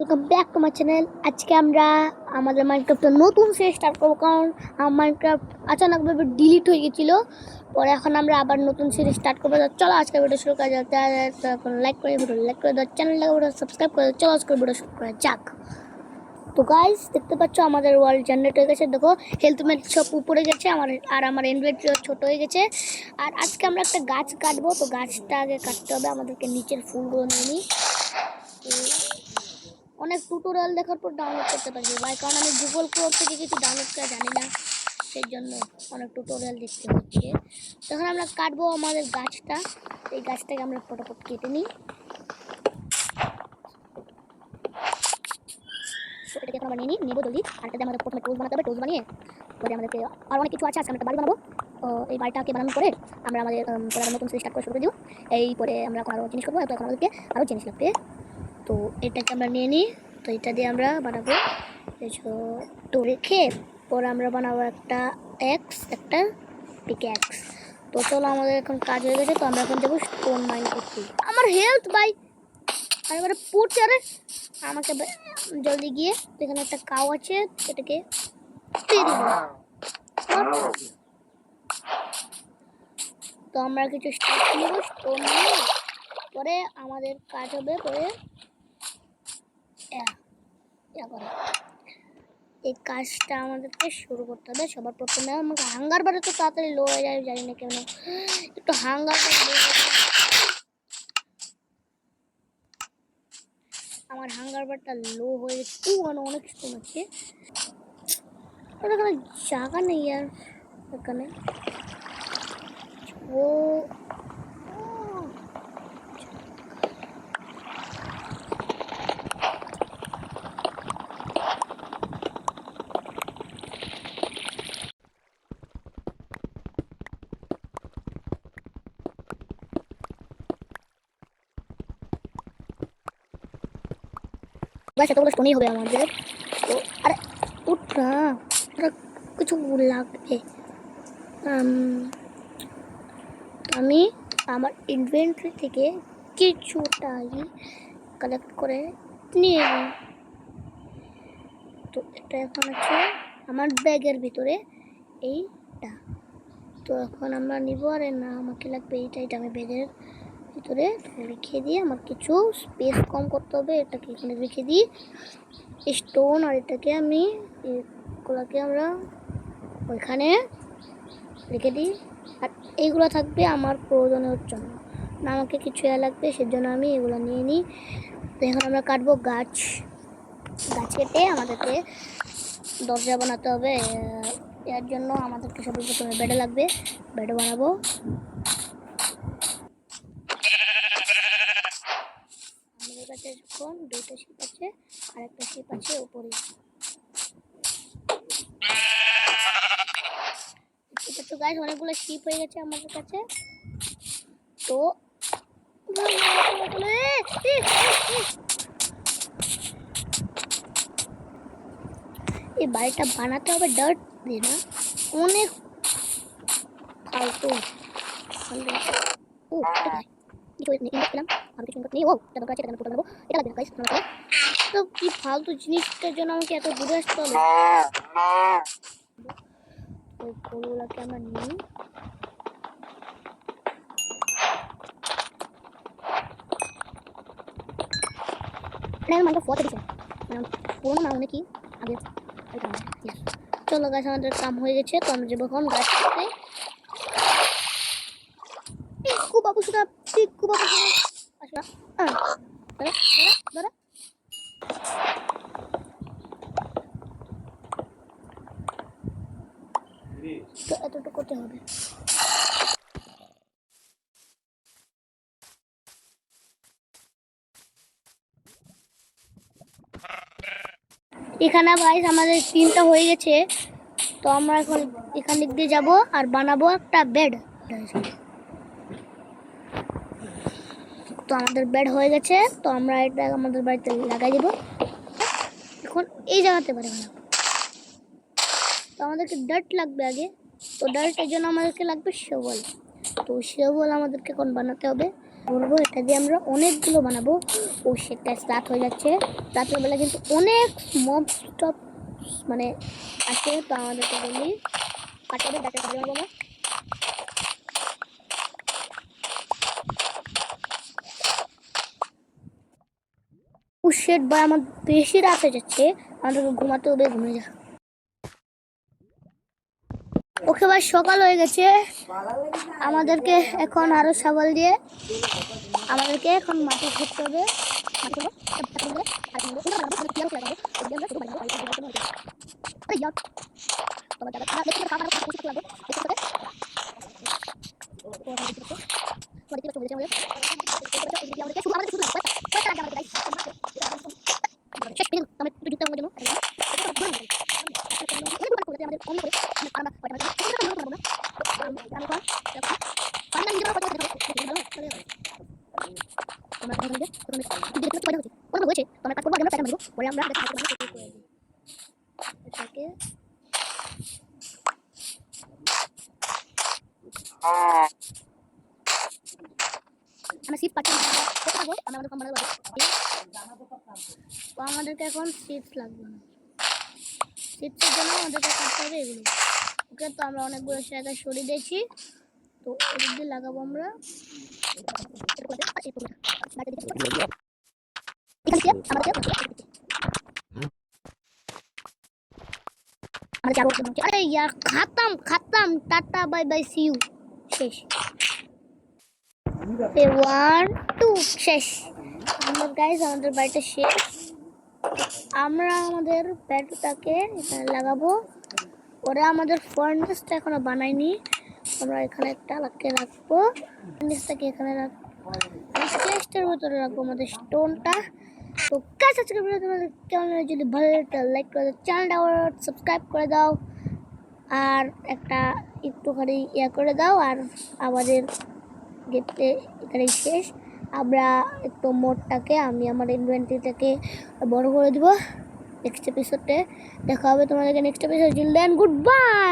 Welcome back to my channel. আজকে আমরা আমাদের মাইনক্রাফ্টের নতুন সিরিজ স্টার্ট করবো, কারণ আমার মাইনক্রাফ্ট আচানকভাবে ডিলিট হয়ে গেছিলো। পরে এখন আমরা আবার নতুন সিরিজ স্টার্ট করবো। চলো আজকে ভিডিও শুরু করা যাক। এখন লাইক করে দাও, চ্যানেলটাকে ভিডিও সাবস্ক্রাইব করে দাও। চলো আজকে ভিডিও শুরু করা যাক। তো গাইস, দেখতে পাচ্ছ আমাদের ওয়ার্ল্ড জেনারেট হয়ে গেছে। দেখো হেলথমেট সব উপরে গেছে, আমার ইনভেন্টরি ছোট হয়ে গেছে। আর আজকে আমরা একটা গাছ কাটবো, তো গাছটা আগে কাটতে হবে আমাদেরকে। নিচের ফুলগুলো নিয়ে নিই। অনেক টিউটোরিয়াল দেখার পর ডাউনলোড করতে পারছি ভাই, কারণ আমি গুগল ক্রোম থেকে কিছু ডাউনলোড করা জানি না, সেই জন্য অনেক টিউটোরিয়াল দেখতে হচ্ছে। তখন আমরা কাটবো আমাদের গাছটা। এই গাছটাকে আমরা ফটাফট কেটে নিই। এটাকে এখন আমরা নেবো জলদি। আর এটাতে আমাদের প্রথমে টোজ বানাতে হবে। টোজ বানিয়ে পরে আমাদেরকে আর অনেক কিছু আছে। আজকে আমরা একটা বাড়ি বানাবো। এই বাড়িটাকে বানানোর পরে আমরা আমাদের নতুন সিরিজ স্টার্ট করে শুরু করে দিব। এই পরে আমরা আরও জিনিস করবো, তো এখন আমাদেরকে আরও জিনিস লাগবে। তো এটাকে আমরা নিয়ে নিই। তো এটা দিয়ে আমরা বানাবো তো রেখে পরে আমরা বানাবো একটা পিক্যাক্স। তো চলো, আমাদের এখন কাজ হয়ে গেছে। তো আমরা এখন যাবো স্টোন মাইন করতে। আমার হেলথ ভাই আর এবারে পড়ছে। আরে আমাকে জলদি গিয়ে, এখানে একটা কাউ আছে, এটাকে দিয়ে দিব। তো আমরা কিছু স্টোন নিয়ে পরে আমাদের কাজ হবে। পরে এই কাজটা আমাদেরকে শুরু করতে হবে। সবার প্রথমে আমাকে হাঙ্গার বারে তো তাড়াতাড়ি লো হয়ে যায়, জানি না কেন। একটু হাঙ্গার আমার হাঙ্গার বারটা লো হয়ে গেছে। অনেক স্টোন আছে, এখানে জায়গা নেই আর এখানে। ও সেতগুলো স্টোনই হবে আমাদের। তো আরে উঠ না, কিছু লাগবে। আমি আমার ইনভেন্টরি থেকে কিছুটাই কালেক্ট করে নিয়ে নিই। তো এটা এখন আছে আমার ব্যাগের ভিতরে, এইটা। তো এখন আমরা নিব। আরে না, আমাকে লাগবে এইটা আমি ব্যাগের ভিতরে রেখে দিয়ে আমার কিছু স্পেস কম করতে হবে। এটাকে এখানে রেখে দিই স্টোন, আর এটাকে আমি এগুলোকে আমরা ওইখানে রেখে দিই। আর এইগুলো থাকবে আমার প্রয়োজনের জন্য, না আমাকে কিছু লাগবে সেজন্য আমি এগুলো নিয়ে নিই। তো এখন আমরা কাটবো গাছ কেটে আমাদেরকে দরজা বানাতে হবে। এর জন্য আমাদেরকে সবার প্রথমে বেড লাগবে, বেড বানাবো। আমাদের কাছে এখন দুটো শিপ আছে আর একটা শিপ আছে উপরে। তো গাইস, অনেকগুলো শিপ হয়ে গেছে আমাদের কাছে। তো এই বাড়িটা বানাতে হবে ডার্ট দিয়ে, না অনেক ফালতু। ও তো কি ফালতু জিনিসটার জন্য আমাকে এত দূরে আসতে হবে। ওই ফুলগুলোকে আমরা নিই। পুরোনো না অনেকই আগে। চলো গাছ, আমাদের কাম হয়ে গেছে। তো আমরা যাবো এখন গাছ কাটতে। টিকু বাবু সুদা, টিকু বাবু আসলা দাঁড়া। তো এতটুকু করতে হবে। এখানে গাইস আমাদের 3টা হয়ে গেছে। তো আমরা এখন এখান দিক দিয়ে যাবো আর বানাবো একটা বেড। তো আমাদের বেড হয়ে গেছে। তো আমরা এটা আমাদের বাড়িতে লাগাই দেবো। এখন এই জায়গাতে বাড়ি বানাবো। তো আমাদেরকে ডার্ট লাগবে আগে। তো ডার্টের জন্য আমাদেরকে লাগবে শেওয়াল। তো শেওয়াল আমাদেরকে এখন বানাতে হবে। বলবো এটা দিয়ে আমরা অনেকগুলো বানাবো। ও সেটা রাত হয়ে যাচ্ছে। রাত্রেবেলা কিন্তু অনেক মব স্টপ মানে আছে, তো আমাদেরকে বলি কাটাবে ডাটা কাটাবে বাবা। ও শেট ভাই আমার বেশি রাত হয়ে যাচ্ছে, আমাদেরকে ঘুমাতে হবে, ঘুমিয়ে যা। ওকে ভাই সকাল হয়ে গেছে, আমাদেরকে এখন আরো সাবাল দিয়ে আমাদেরকে এখন মাটি খুঁড়তে হবে। আমাদেরকে এখন চিপস লাগবে না, চিপসের জন্য আমাদেরকে কাটতে হবে এগুলো। ওকে, তো আমরা অনেকগুলো জায়গায় সরিয়ে দিয়েছি, তো এদিক দিয়ে লাগাবো আমরা। अरे यार खत्म खत्म ta-ta bye bye see you শেষ। 1 2 শেষ। আমরা গাইস আমাদের বাড়িটা শেষ, আমরা আমাদের ব্যাটটাকে এখানে লাগাবো। ওরা আমাদের ফার্নেসটা এখনো বানায়নি, আমরা এখানে একটা লাগিয়ে রাখবো, ফার্নেসটাকে এখানে রাখবো, চেস্টের ভিতরে রাখবো আমাদের স্টোনটা। তো গাইস আজকে ভিডিও তোমাদের কেমন লাগে, যদি ভালো লাগে লাইক করে দাও, চ্যানেলটা সাবস্ক্রাইব করে দাও, আর একটা একটুখানি করে দাও। আর আমাদের গেটে এখানেই শেষ, আমরা একটু মোডটাকে আমি আমার ইনভেন্টরিটাকে বড় করে দেবো। নেক্সট এপিসোডে দেখা হবে তোমাদেরকে, next episode. Children good bye.